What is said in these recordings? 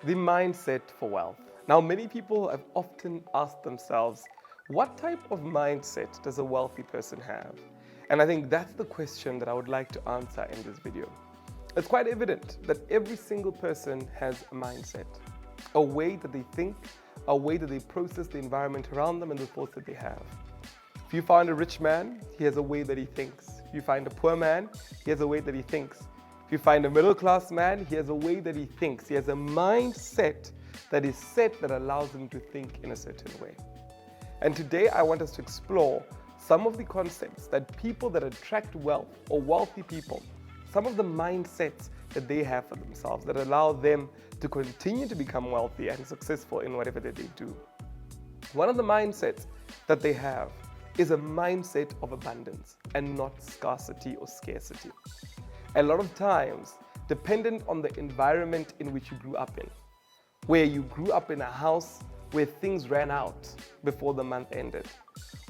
The mindset for wealth. Now, many people have often asked themselves, what type of mindset does a wealthy person have? And I think that's the question that I would like to answer in this video. It's quite evident that every single person has a mindset, a way that they think, a way that they process the environment around them and the thoughts that they have. If you find a rich man, he has a way that he thinks. If you find a poor man, he has a way that he thinks. If you find a middle-class man, he has a way that he thinks. He has a mindset that is set that allows him to think in a certain way. And today I want us to explore some of the concepts that people that attract wealth or wealthy people, some of the mindsets that they have for themselves that allow them to continue to become wealthy and successful in whatever that they do. One of the mindsets that they have is a mindset of abundance and not scarcity or scarcity. A lot of times, dependent on the environment in which you grew up in, where you grew up in a house where things ran out before the month ended,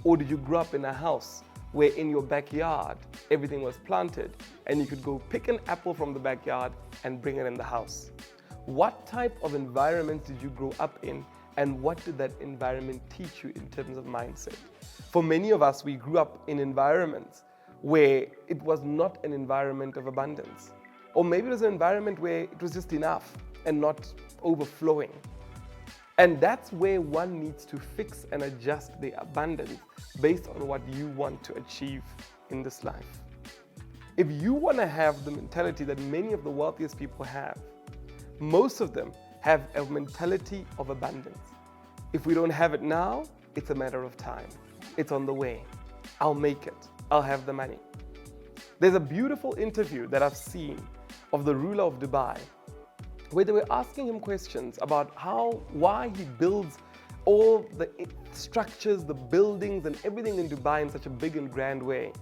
or did you grow up in a house where in your backyard everything was planted and you could go pick an apple from the backyard and bring it in the house? What type of environment did you grow up in, and what did that environment teach you in terms of mindset? For many of us, we grew up in environments where it was not an environment of abundance. Or maybe it was an environment where it was just enough and not overflowing. And that's where one needs to fix and adjust the abundance based on what you want to achieve in this life. If you want to have the mentality that many of the wealthiest people have, most of them have a mentality of abundance. If we don't have it now, it's a matter of time. It's on the way. I'll make it. I'll have the money. There's a beautiful interview that I've seen of the ruler of Dubai, where they were asking him questions about why he builds all the structures, the buildings and everything in Dubai in such a big and grand way.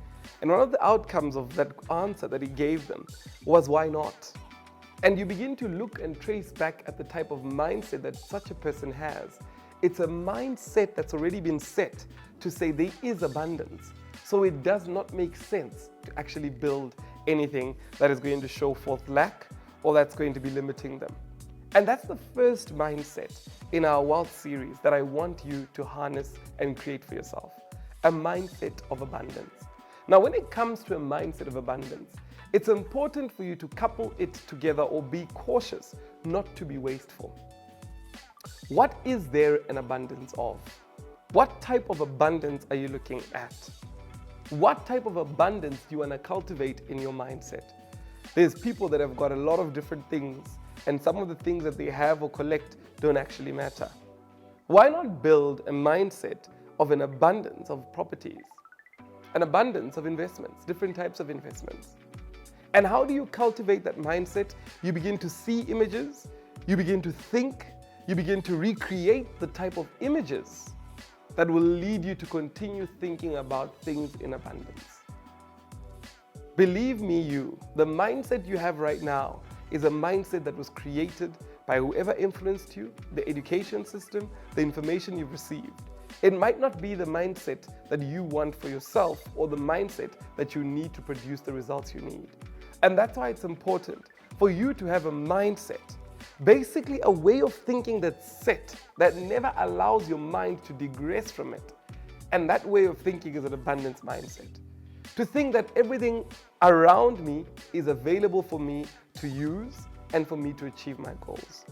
And one of the outcomes of that answer that he gave them was, why not? And you begin to look and trace back at the type of mindset that such a person has. It's a mindset that's already been set to say there is abundance. So it does not make sense to actually build anything that is going to show forth lack or that's going to be limiting them. And that's the first mindset in our wealth series that I want you to harness and create for yourself. A mindset of abundance. Now, when it comes to a mindset of abundance, it's important for you to couple it together or be cautious not to be wasteful. What is there an abundance of? What type of abundance are you looking at? What type of abundance do you want to cultivate in your mindset? There's people that have got a lot of different things, and some of the things that they have or collect don't actually matter. Why not build a mindset of an abundance of properties, an abundance of investments, different types of investments? And how do you cultivate that mindset? You begin to see images, you begin to think, you begin to recreate the type of images that will lead you to continue thinking about things in abundance. Believe me, the mindset you have right now is a mindset that was created by whoever influenced you, the education system, the information you've received. It might not be the mindset that you want for yourself or the mindset that you need to produce the results you need. And that's why it's important for you to have a mindset, basically a way of thinking that's set, that never allows your mind to digress from it. And that way of thinking is an abundance mindset. To think that everything around me is available for me to use and for me to achieve my goals.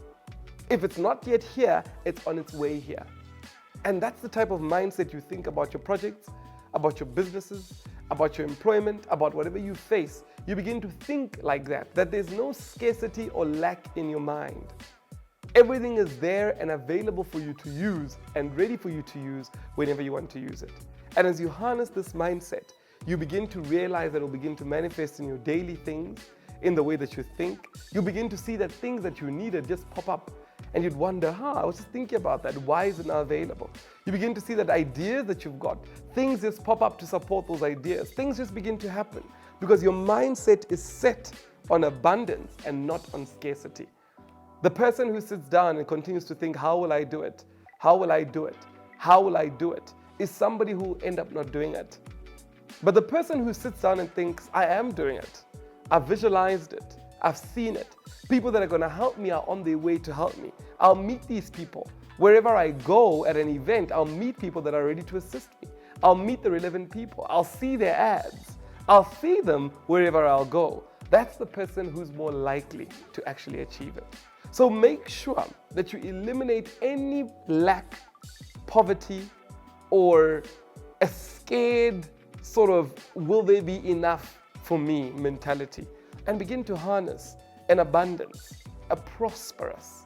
If it's not yet here, it's on its way here. And that's the type of mindset you think about your projects, about your businesses, about your employment, about whatever you face. You begin to think like that there's no scarcity or lack in your mind. Everything is there and available for you to use and ready for you to use whenever you want to use it. And as you harness this mindset, you begin to realize that it will begin to manifest in your daily things, in the way that you think. You begin to see that things that you needed just pop up. And you'd wonder, I was just thinking about that. Why is it not available? You begin to see that ideas that you've got, things just pop up to support those ideas. Things just begin to happen because your mindset is set on abundance and not on scarcity. The person who sits down and continues to think, how will I do it? How will I do it? How will I do it? Is somebody who will end up not doing it. But the person who sits down and thinks, I am doing it. I've visualized it. I've seen it. People that are going to help me are on their way to help me. I'll meet these people. Wherever I go at an event, I'll meet people that are ready to assist me. I'll meet the relevant people. I'll see their ads. I'll see them wherever I'll go. That's the person who's more likely to actually achieve it. So make sure that you eliminate any lack, poverty, or a scared sort of will there be enough for me mentality, and begin to harness an abundance, a prosperous,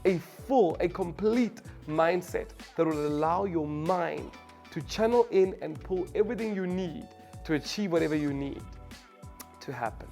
a full, a complete mindset that will allow your mind to channel in and pull everything you need to achieve whatever you need to happen.